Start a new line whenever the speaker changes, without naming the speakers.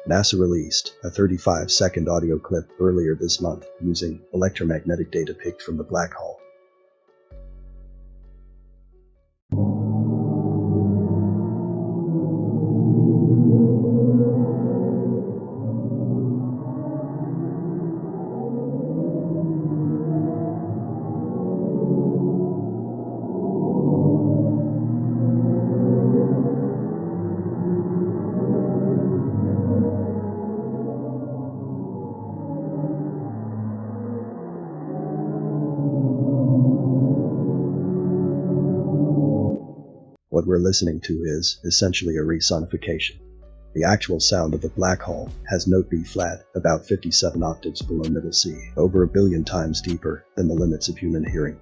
NASA released a 35-second audio clip earlier this month using electromagnetic data picked from the black hole. What we're listening to is essentially a resonification. The actual sound of the black hole has note B flat, about 57 octaves below middle C, over 1 billion times deeper than the limits of human hearing.